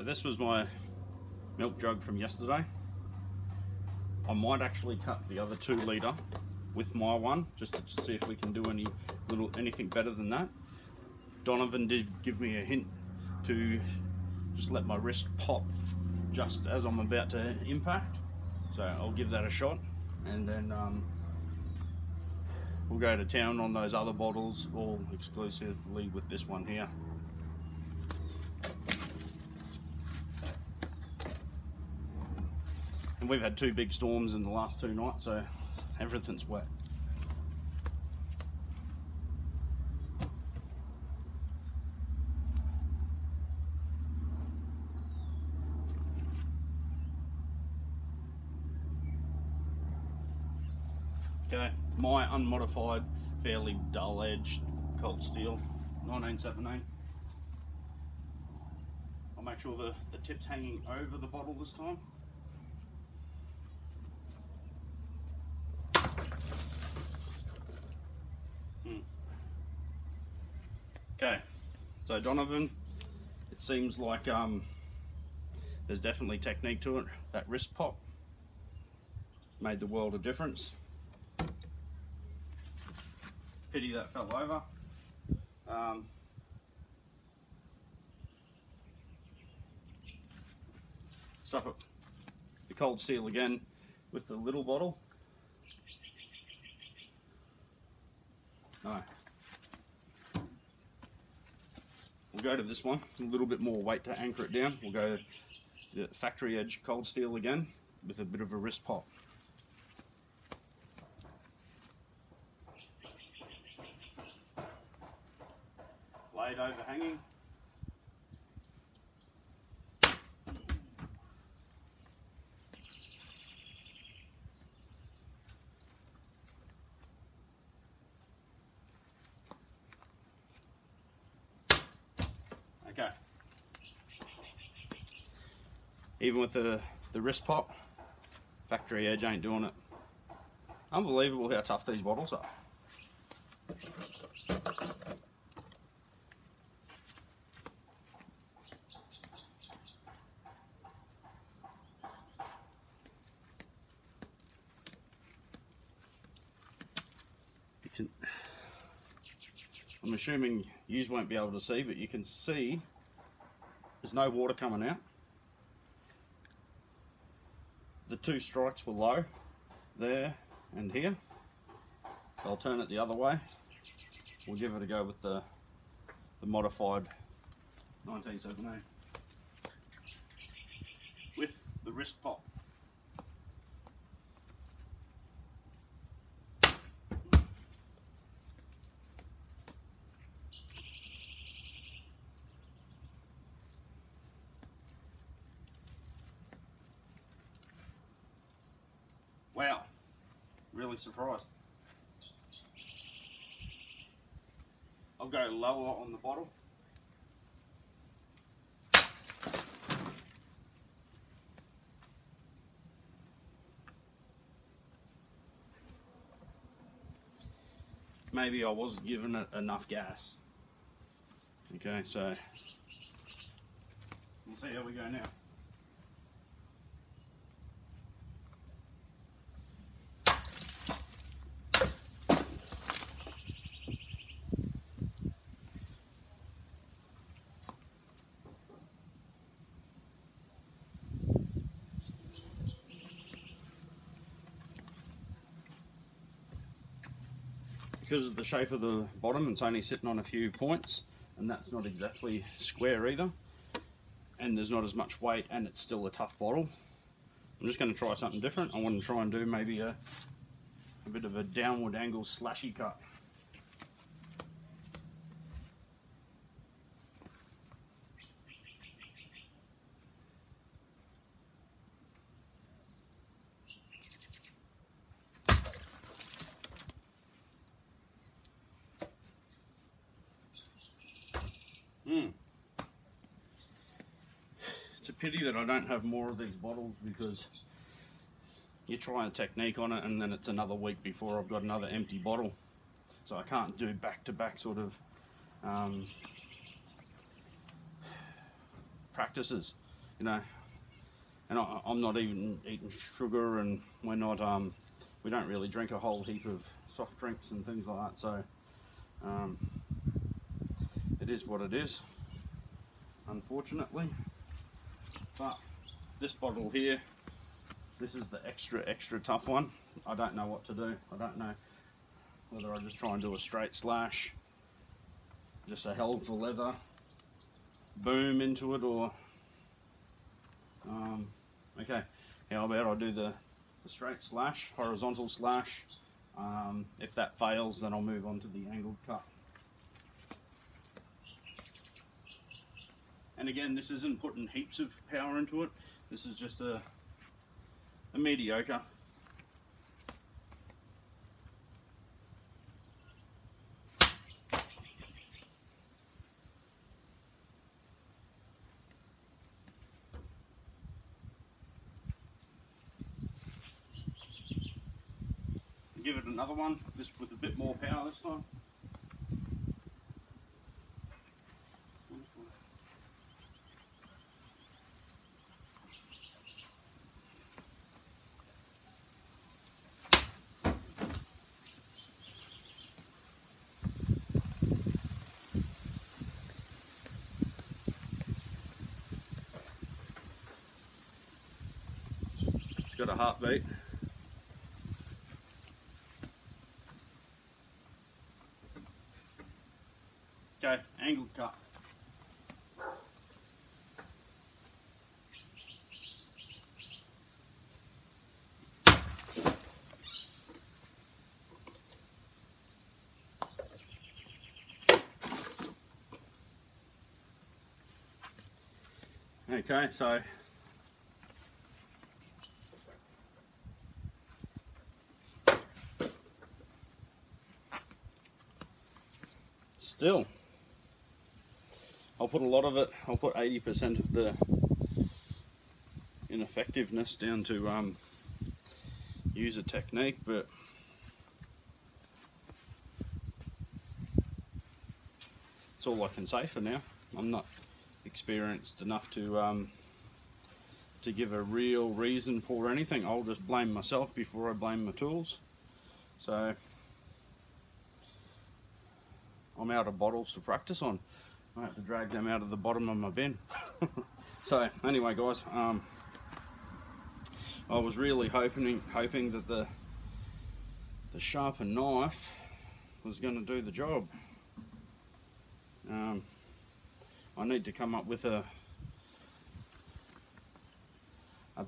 So this was my milk jug from yesterday. I might actually cut the other 2 litre with my one, just to see if we can do anything better than that. Donovan did give me a hint to just let my wrist pop just as I'm about to impact. So I'll give that a shot, and then we'll go to town on those other bottles, all exclusively with this one here. And we've had 2 big storms in the last 2 nights, so everything's wet. Okay, my unmodified, fairly dull-edged cold steel, 1917. I'll make sure the tip's hanging over the bottle this time. Okay, so Donovan, it seems like there's definitely technique to it. That wrist pop made the world of difference. Pity that fell over. Stuff it, the cold steel again with the little bottle. No. We'll go to this one, a little bit more weight to anchor it down. We'll go the factory edge cold steel again with a bit of a wrist pop. Blade overhanging. Okay. Even with the wrist pop, factory edge ain't doing it. Unbelievable how tough these bottles are. I'm assuming you won't be able to see, but you can see there's no water coming out. The 2 strikes were low, there and here. So I'll turn it the other way. We'll give it a go with the modified 1917 with the wrist pop. Wow, really surprised. I'll go lower on the bottle. Maybe I wasn't giving it enough gas. Okay, so we'll see how we go now. Because of the shape of the bottom, it's only sitting on a few points, and that's not exactly square either, and there's not as much weight, and it's still a tough bottle. I'm just going to try something different. I want to try and do maybe a bit of a downward angle slashy cut. It's a pity that I don't have more of these bottles, because you try a technique on it and then it's another week before I've got another empty bottle. So I can't do back-to-back sort of practices. you know, and I'm not even eating sugar, and we're not, we don't really drink a whole heap of soft drinks and things like that, so it is what it is, unfortunately. But this bottle here, this is the extra tough one. I don't know what to do. I don't know whether I just try and do a straight slash, just a held for leather, boom into it, or okay, how about I do the straight slash, horizontal slash. If that fails, then I'll move on to the angled cut. And again, this isn't putting heaps of power into it. This is just a mediocre. Give it another one, just with a bit more power this time. It's got a heartbeat. Okay, angled cut. Okay, so still, I'll put a lot of it, I'll put 80% of the ineffectiveness down to user technique, but it's all I can say for now. I'm not experienced enough to give a real reason for anything. I'll just blame myself before I blame my tools. So I'm out of bottles to practice on. I have to drag them out of the bottom of my bin. So anyway, guys, I was really hoping that the sharpened knife was going to do the job. I need to come up with a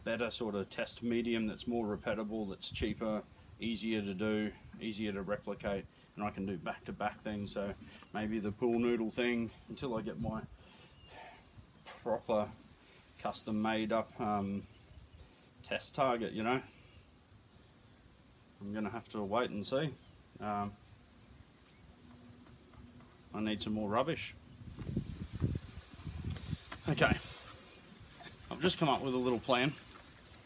better sort of test medium that's more repeatable, that's cheaper, easier to do, easier to replicate, and I can do back-to-back things. So maybe the pool noodle thing, until I get my proper custom made up test target, you know, I'm gonna have to wait and see. I need some more rubbish. Okay, I've just come up with a little plan.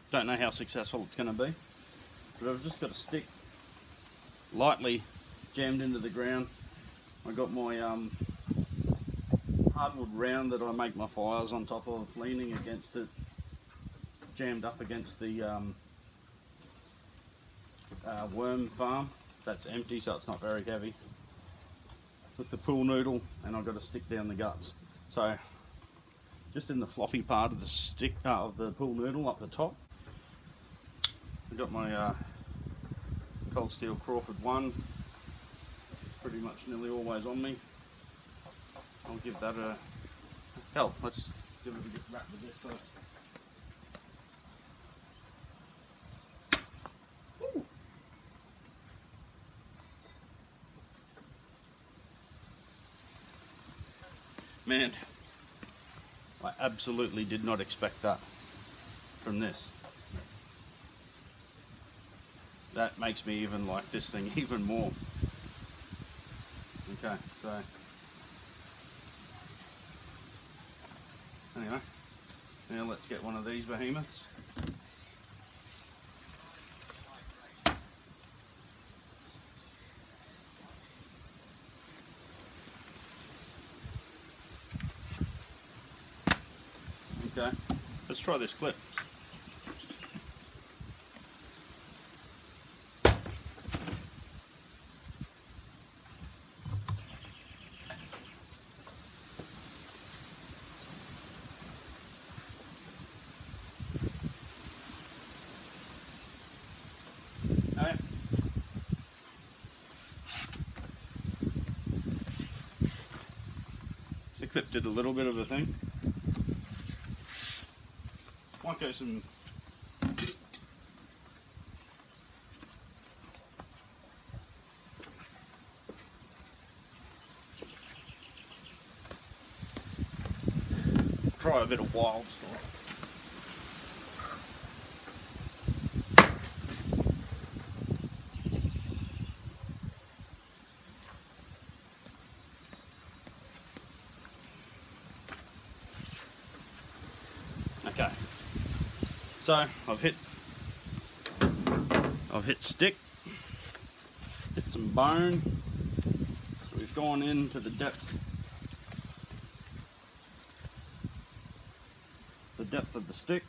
Don't know how successful it's going to be, but I've just got a stick lightly jammed into the ground. I got my hardwood round that I make my fires on top of, leaning against it, jammed up against the worm farm. That's empty, so it's not very heavy. With the pool noodle, and I've got to stick down the guts. So just in the floppy part of the stick of the pool noodle up the top, I've got my cold steel Crawford 1, pretty much nearly always on me. I'll give that a hell. Let's give it a good wrap with this first. Woo. Man, I absolutely did not expect that from this. That makes me even like this thing even more. Okay, so anyway, now let's get one of these behemoths. Okay, Let's try this clip. Okay. The clip did a little bit of a thing. Might go some try a bit of wild stuff. Okay, so I've hit stick, hit some bone. So we've gone into the depth of the stick.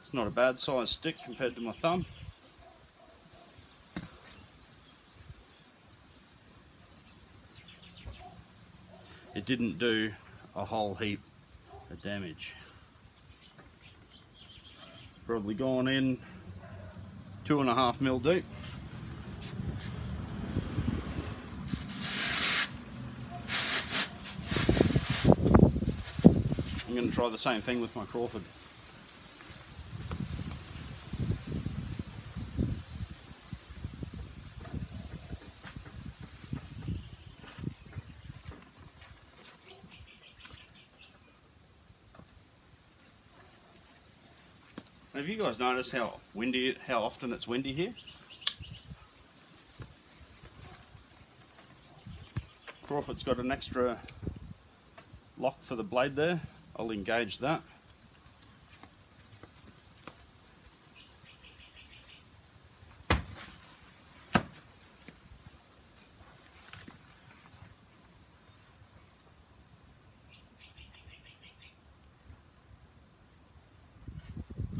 It's not a bad size stick compared to my thumb. It didn't do a whole heap of damage. Probably gone in 2.5 mil deep. I'm going to try the same thing with my Crawford. Have you guys noticed how often it's windy here? Crawford's got an extra lock for the blade there. I'll engage that.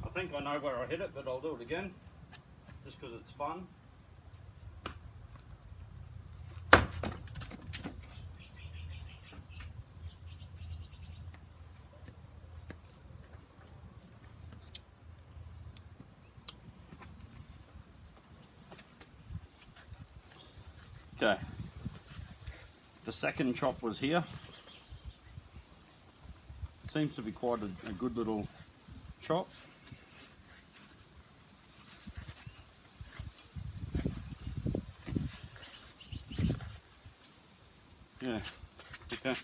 I think I know where I hit it, but I'll do it again, just because it's fun. Okay, the second chop was here. Seems to be quite a good little chop. Yeah, okay.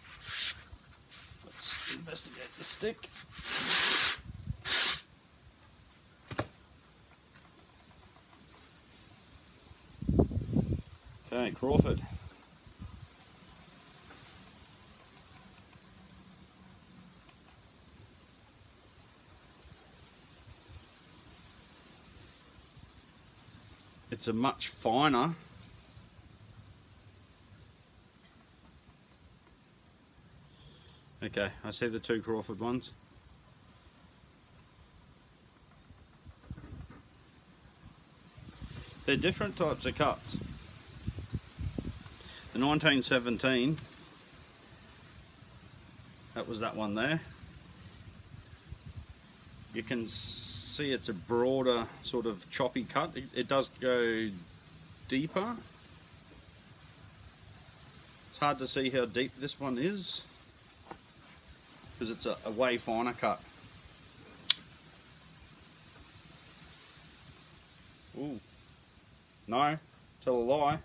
Let's investigate the stick. Okay, Crawford. It's a much finer okay, I see the two Crawford ones. They're different types of cuts. The 1917, that was that one there. You can see it's a broader sort of choppy cut. It does go deeper. It's hard to see how deep this one is because it's a way finer cut. Ooh, no, tell a lie.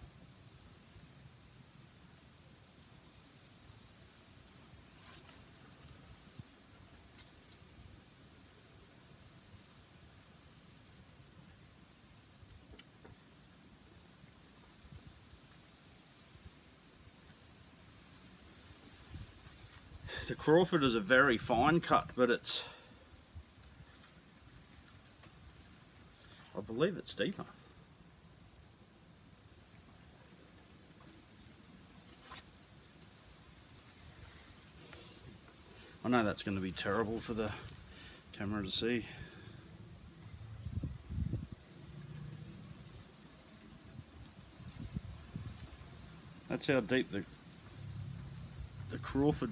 The Crawford is a very fine cut, but it's, I believe it's deeper. I know that's going to be terrible for the camera to see. That's how deep the Crawford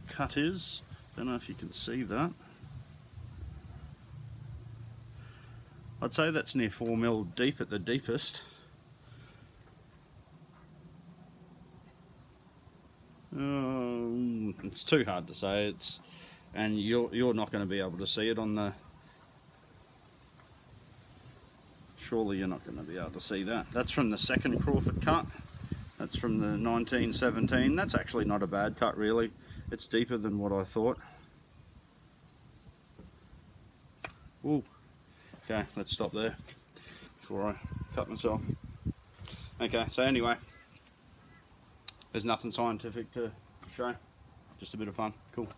cut is. Don't know if you can see that. I'd say that's near 4 mil deep at the deepest. It's too hard to say. And you're not going to be able to see it on the. Surely you're not going to be able to see that. That's from the second Crawford cut. That's from the 1917. That's actually not a bad cut, really. It's deeper than what I thought. Ooh. Okay, let's stop there before I cut myself. Okay, so anyway, there's nothing scientific to show. Just a bit of fun. Cool.